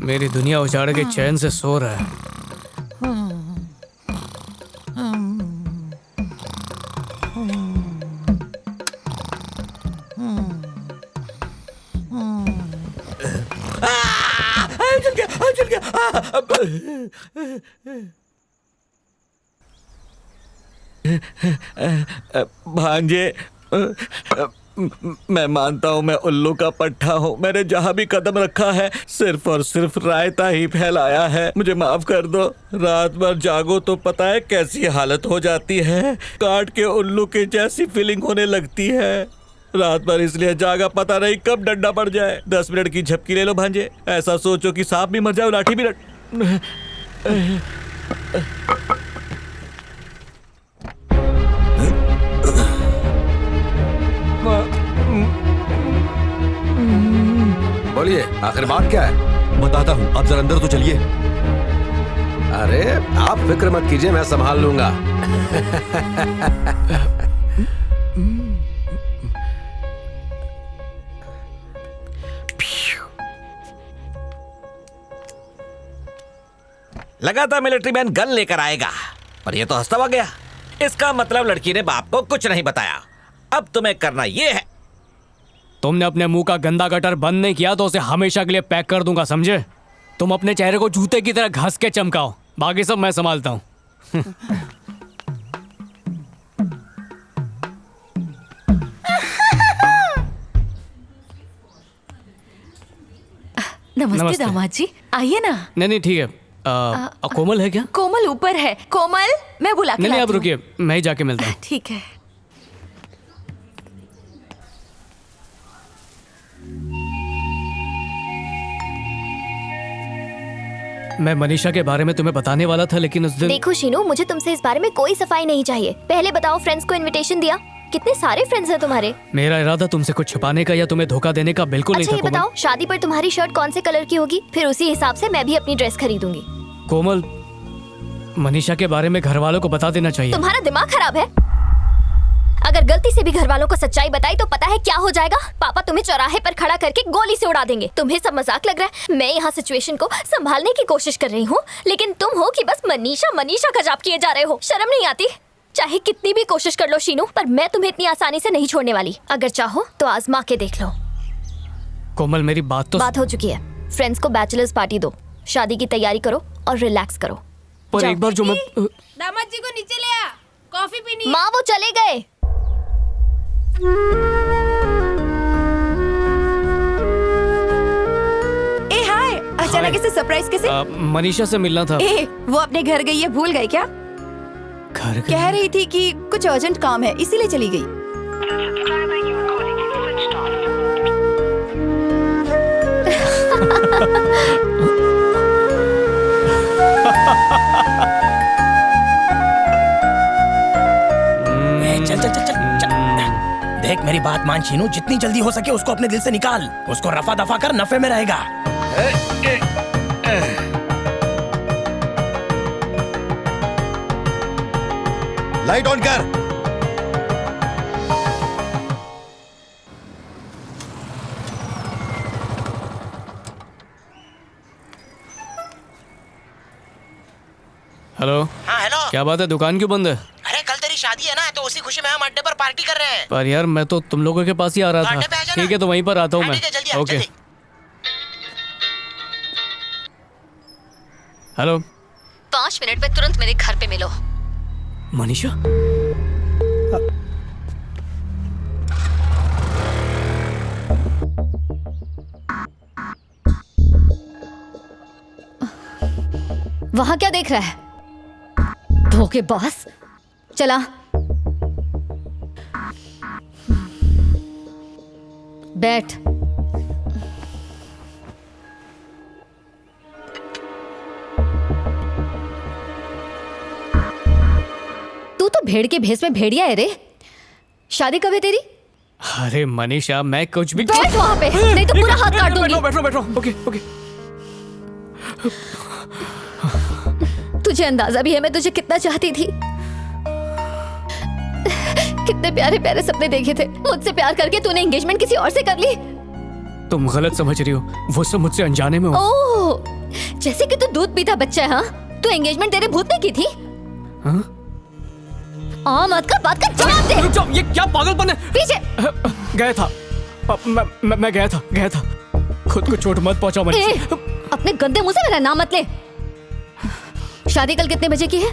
मेरी दुनिया उजाड़ के चैन से सो रहा है। चल गया। भांजे, मैं मानता हूँ मैं उल्लू का पट्टा हूँ। मैंने जहाँ भी कदम रखा है सिर्फ और सिर्फ रायता ही फैलाया है। मुझे माफ कर दो। रात भर जागो तो पता है कैसी हालत हो जाती है। काट के उल्लू की जैसी फीलिंग होने लगती है। रात भर इसलिए जागा, पता नहीं कब डंडा पड़ जाए। 10 मिनट की झपकी ले लो भांजे। ऐसा सोचो कि सांप भी मर जाए, लाठी भी बोलिए, आखिर बात क्या है? बताता हूँ, आप जरा अंदर तो चलिए। अरे आप फिक्र मत कीजिए, मैं संभाल लूंगा। लगा था मिलिट्री मैन गन लेकर आएगा, पर ये तो हंसता हुआ गया। इसका मतलब लड़की ने बाप को कुछ नहीं बताया। अब तुम्हें करना ये है। तुमने अपने मुंह का गंदा गटर बंद नहीं किया तो उसे हमेशा के लिए पैक कर दूंगा, समझे? तुम अपने चेहरे को जूते की तरह घस के चमकाओ, बाकी सब मैं संभालता हूँ। नमस्ते दामाद जी, आइए ना। नहीं ठीक है। कोमल है क्या? कोमल ऊपर है। कोमल, मैं बुला के नहीं आप लाती हूँ। रुकिए, मैं ही जाके मिलता हूँ। ठीक है। मैं मनीषा के बारे में तुम्हें बताने वाला था, लेकिन उस दिन। देखो शीनू, मुझे तुमसे इस बारे में कोई सफाई नहीं चाहिए। पहले बताओ, फ्रेंड्स को इनविटेशन दिया? कितने सारे फ्रेंड्स हैं तुम्हारे? मेरा इरादा तुमसे कुछ छुपाने का या तुम्हें धोखा देने का बिल्कुल अच्छा नहीं ये था। बताओ, शादी पर तुम्हारी शर्ट कौन से कलर की होगी? फिर उसी हिसाब से मैं भी अपनी ड्रेस खरीदूंगी। कोमल, मनीषा के बारे में घर वालों को बता देना चाहिए। तुम्हारा दिमाग खराब है? अगर गलती से भी घर वालों को सच्चाई बताई तो पता है क्या हो जाएगा? पापा तुम्हें चौराहे पर खड़ा करके गोली से उड़ा देंगे। तुम्हें सब मजाक लग रहा है? मैं यहाँ सिचुएशन को संभालने की कोशिश कर रही हूँ, लेकिन तुम हो कि बस मनीषा मनीषा का जाप किए जा रहे हो। शर्म नहीं आती? चाहे कितनी भी कोशिश कर लो शीनू, पर मैं तुम्हें इतनी आसानी से नहीं छोड़ने वाली। अगर चाहो तो आजमा के देख लो। कोमल, मेरी बात हो चुकी है। फ्रेंड्स को बैचलर्स पार्टी दो, शादी की तैयारी करो और रिलैक्स करो। पर एक बार जो मैं दामाद जी को नीचे ले आ, कॉफी पीनी। माँ वो चले गए। ए हाय, अचानक इसे सरप्राइज कैसे? मनीषा से मिलना था। वो अपने घर गई है, भूल गए क्या? घर कह रही थी कि कुछ अर्जेंट काम है, इसीलिए चली गई। चल चल चल चल चल। देख मेरी बात मान शीनू, जितनी जल्दी हो सके उसको अपने दिल से निकाल। उसको रफा दफा कर, नफे में रहेगा। लाइट ऑन कर। हेलो। हाँ हेलो। क्या बात है, दुकान क्यों बंद है? अरे कल तेरी शादी है ना, तो उसी खुशी में हम अड्डे पर पार्टी कर रहे हैं। पर यार मैं तो तुम लोगों के पास ही आ रहा अड्डे पे आ था। जाना। ठीक है तो वहीं पर आता हूँ हाँ, मैं। ठीक है, जल्दी आ, ओके। जल्दी। हेलो। 5 मिनट में तुरंत मेरे घर पे मिलो। मनीषा? वहां क्या देख रहा है? धोखेबाज। चला। बैठ। तू तो भेड़ के भेष में भेड़िया है रे। शादी कब है तेरी? अरे मनीषा, मैं कुछ भी। बैठ वहां पे, नहीं तो पूरा हाथ काट दूंगी। बैठो। Okay okay. तुझे अंदाजा भी है मैं तुझे कितना चाहती थी। कितने प्यारे प्यारे सपने देखे थे। मुझसे प्यार करके तूने एंगेजमेंट किसी और से कर ली। तुम गलत समझ रही हो, वो सब मुझसे अनजाने में हो। ओह, जैसे कि तू दूध पीता बच्चा है। हाँ, तू एंगेजमेंट तेरे भूत ने की थी। हाँ? मत कर, बात कर, जवाब दे। रुक जाओ, ये क्या पागलपन है? पीछे गया था, मैं गया था। खुद को चोट मत पहुंचाओ मनीषा। अपने गंदे मुंह से मेरा नाम मत ले। शादी कल कितने बजे की है?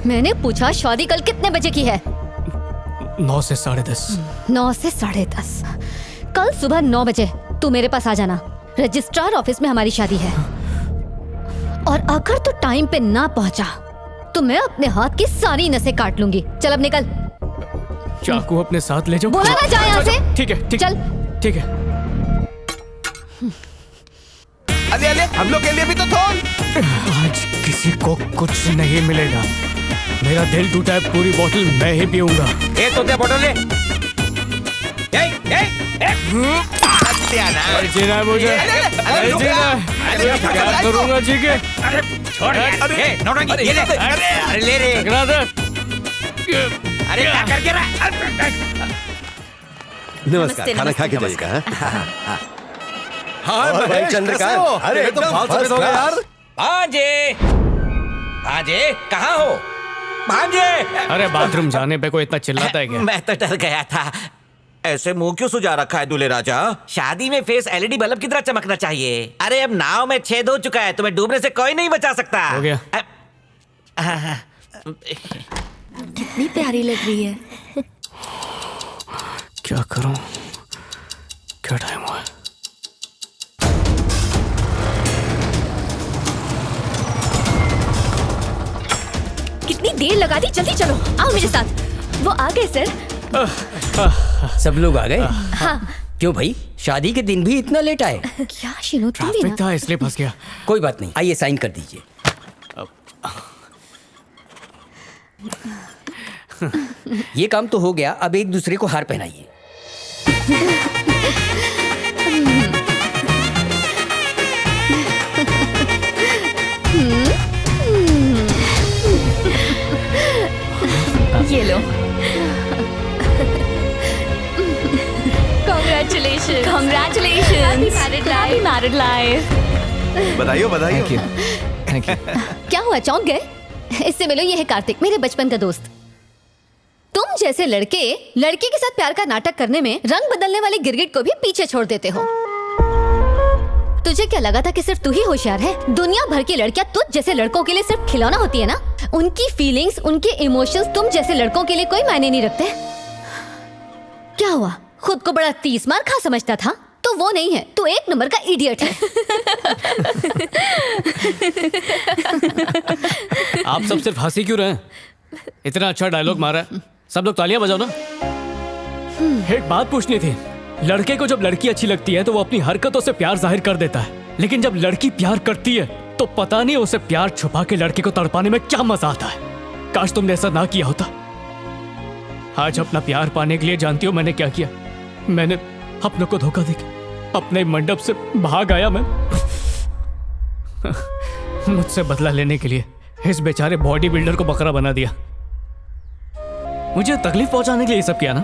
मैंने पूछा शादी कल कितने बजे की है? 9 से 10:30। 9 से 10:30। कल सुबह 9 बजे तू मेरे पास आ जाना। रजिस्ट्रार ऑफिस में हमारी शादी है, और अगर तू टाइम पे ना पहुंचा तो मैं अपने हाथ की सारी नसें काट लूंगी। चल अब निकल। चाकू अपने साथ ले जाओ। बोला ना जा यहाँ से। ठीक है, चल। ठीक है। अले अले, हम लोग के लिए भी तो थोन। आज किसी को कुछ नहीं मिलेगा। मेरा दिल टूटा है, पूरी बोतल मैं ही पीऊंगा। ए तो दे बोतल ले। अरे जीना है मुझे, अरे जीना है। क्या करूंगा जी के? छोड़ यार। ए, नौटंकी, ये ले। अरे ले रे। टकरा दे। अरे क्या करके रहा? नमस्कार, खाना खा के जाइएगा। हाँ भाई चंद्रकांत, अरे तो बहुत सफेद हो गया यार। भांजे कहाँ हो? भांजे। अरे बाथरूम जाने पे कोई इतना चिल्लाता है क्या? मैं तो डर गया था। ऐसे मुंह क्यों सुजा रखा है दूल्हे राजा? शादी में फेस एलईडी बल्ब की तरह चमकना चाहिए। अरे अब नाव में छेद हो चुका है, तुम्हें डूबने से कोई नहीं बचा सकता। हो गया। कितनी प्यारी लग रही है। क्या करूं? क्या टाइम हुआ है? कितनी देर लगा दी, जल्दी चलो, आओ मेरे साथ। वो आ गए सर। सब लोग आ गए? हाँ। क्यों भाई, शादी के दिन भी इतना लेट आए? क्या शीनू, तुम भी ट्रैफिक ना? था इसलिए फंस गया। कोई बात नहीं, आइए साइन कर दीजिए। ये काम तो हो गया, अब एक दूसरे को हार पहनाइए। ये लो। Congratulations. Congratulations. Happy married life. बधाई बधाई। Thank you. क्या हुआ, चौंक गए? इससे मिलो, ये है कार्तिक, मेरे बचपन का दोस्त। तुम जैसे लड़के लड़की के साथ प्यार का नाटक करने में रंग बदलने वाले गिरगिट को भी पीछे छोड़ देते हो। तुझे क्या लगा था कि सिर्फ तू ही होशियार है? दुनिया भर की लड़कियां तुझ जैसे लड़कों के लिए सिर्फ खिलौना होती है ना। उनकी फीलिंग्स, उनके इमोशंस तुम जैसे लड़कों के लिए कोई मायने नहीं रखते। क्या हुआ, खुद को बड़ा 30 मार खा समझता था? तो वो नहीं है, तू एक नंबर का इडियट है। आप सब सिर्फ हंसी क्यों रहे हैं? इतना अच्छा डायलॉग मारा है, सब लोग तालियां बजाओ ना। एक बात पूछनी थी, लड़के को जब लड़की अच्छी लगती है तो वो अपनी हरकतों से प्यार जाहिर कर देता है, लेकिन जब लड़की प्यार करती है तो पता नहीं उसे प्यार छुपा के लड़के को तड़पाने में क्या मजा आता है। काश तुमने ऐसा ना किया होता। आज अपना प्यार पाने के लिए जानती हो मैंने क्या किया? मैंने अपनों को धोखा देके अपने मंडप से भाग आया। मैं मुझसे बदला लेने के लिए इस बेचारे बॉडी बिल्डर को बकरा बना दिया। मुझे तकलीफ पहुंचाने के लिए ये सब किया ना।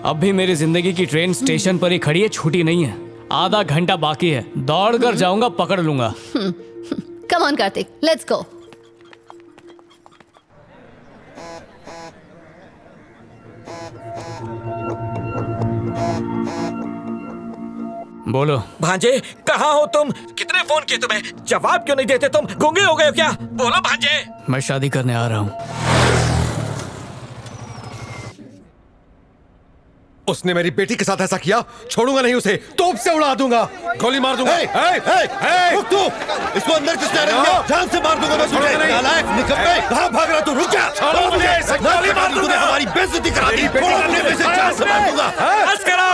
अब भी मेरी जिंदगी की ट्रेन स्टेशन पर ही खड़ी है, छूटी नहीं है। आधा घंटा बाकी है, दौड़ कर जाऊंगा, पकड़ लूंगा। Come on Kartik, let's go. बोलो भांजे, कहाँ हो तुम? कितने फोन किए तुम्हें, जवाब क्यों नहीं देते तुम? गूंगे हो गए हो क्या? बोलो भांजे। मैं शादी करने आ रहा हूँ। उसने मेरी बेटी के साथ ऐसा किया, छोड़ूंगा नहीं उसे, तोप से उड़ा दूंगा, गोली मार दूंगा। रुक तू, इसको अंदर किसने रखा? जान से मार दूंगा मैं तुझे। नालायक, निकम्मे, कहाँ भाग रहा तू? रुक जा, छोड़ो मुझे। गोली मार दूंगा, हमारी बेइज्जती करा दी। जान से मार दूंगा। बस करो।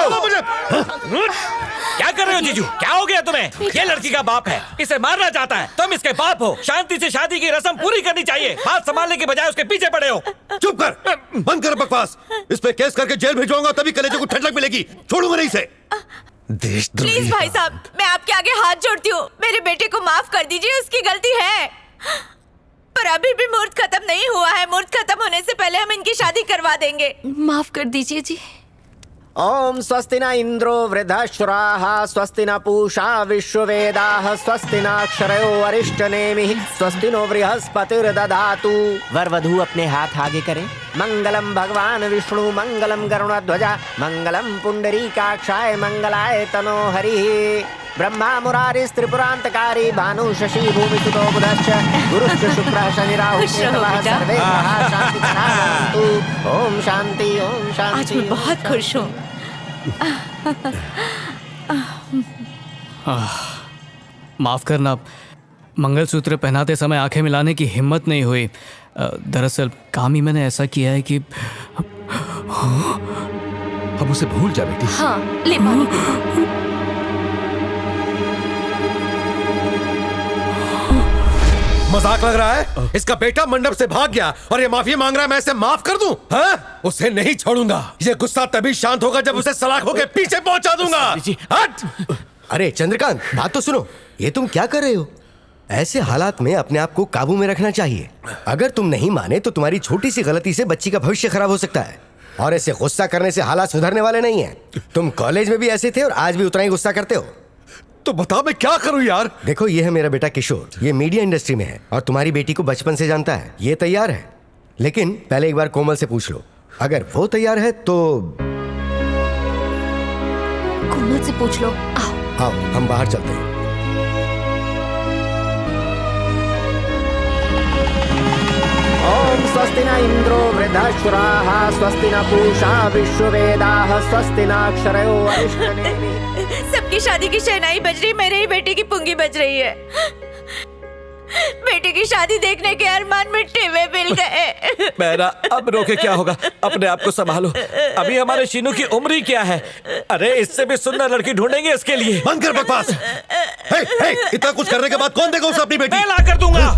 क्या कर रहे हो जीजू? क्या हो गया तुम्हें? ये लड़की का बाप है, इसे मारना चाहता है, तुम इसके बाप हो। शांति से शादी की रस्म पूरी करनी चाहिए, बात संभालने के बजाय उसके पीछे पड़े हो। चुप कर, बंद कर बकवास। इस पे केस करके जेल भिजवाऊंगा, तभी कलेजे को ठंडक मिलेगी। छोड़ूंगा नहीं इसे। देशद्रोही। प्लीज भाई साहब, मैं आपके आगे हाथ जोड़ती हूँ, मेरे बेटे को माफ कर दीजिए, उसकी गलती है। पर अभी भी मुहूर्त खत्म नहीं हुआ है। मुहूर्त खत्म होने से पहले हम इनकी शादी करवा देंगे। माफ कर दीजिए जी। ओम स्वस्ति न इंद्रो वृद्धश्राः स्वस्ति न पूषा विश्ववेदाः स्वस्ति न अक्षरयो अरिष्टनेमिः स्वस्ति नो बृहस्पतिर्दधातु। वर वधू अपने हाथ आगे करें। मंगलम भगवान विष्णु मंगलम गरुणध्वजा मंगलम पुंडरीकाक्षाय मंगलाय तनो हरिः। ब्रह्मा मुरारी त्रिपुरांतकारी भानु शशि भूमि सुतो बुधश्च गुरुश्च शुक्रः शनि राहु केतवः सर्वे ग्रहाः शान्तिकराः भवन्तु। ओम शांति ओम शांति। आज मैं बहुत खुश हूँ। माफ करना, मंगलसूत्र पहनाते समय आंखें मिलाने की हिम्मत नहीं हुई। दरअसल काम ही मैंने ऐसा किया है कि अब उसे भूल जा बेटी। हाँ, ले पानी। मजाक लग रहा है? इसका बेटा मंडप से भाग गया और ये माफी मांग रहा है, मैं इसे माफ कर दूं? हाँ? उसे नहीं छोड़ूंगा। ये गुस्सा तभी शांत होगा जब उसे सलाख होके पीछे पहुंचा दूंगा। हट! अरे चंद्रकांत, बात तो सुनो। ये तुम क्या कर रहे हो? ऐसे हालात में अपने आप को काबू में रखना चाहिए। अगर तुम नहीं माने तो तुम्हारी छोटी सी गलती से बच्ची का भविष्य खराब हो सकता है, और ऐसे गुस्सा करने से हालात सुधरने वाले नहीं है। तुम कॉलेज में भी ऐसे थे और आज भी उतना ही गुस्सा करते हो। तो बता मैं क्या करूं यार? देखो, ये है मेरा बेटा किशोर। ये मीडिया इंडस्ट्री में है और तुम्हारी बेटी को बचपन से जानता है। ये तैयार है, लेकिन पहले एक बार कोमल से पूछ लो। अगर वो तैयार है तो कोमल से पूछ लो। आओ आओ, हम बाहर चलते हैं। ओम स्वस्ति न इंद्रो वृद्धश्राः स्वस्ति न पूषा विश्ववेदाः स्वस्ति न अक्षरयो अरिष्टनेमिः। सबकी शादी की शहनाई बज रही, मेरे ही बेटे की पुंगी बज रही है। बेटे की शादी देखने के अरमान मिट्टी में मिल गए। मेरा अब रोके क्या होगा? अपने आप को संभालो। अभी हमारे शीनू की उम्र ही क्या है? अरे इससे भी सुंदर लड़की ढूंढेंगे इसके लिए। बंद कर बकवास। हे, इतना कुछ करने के बाद कौन देगा उसे अपनी बेटी? मैं ला कर दूंगा।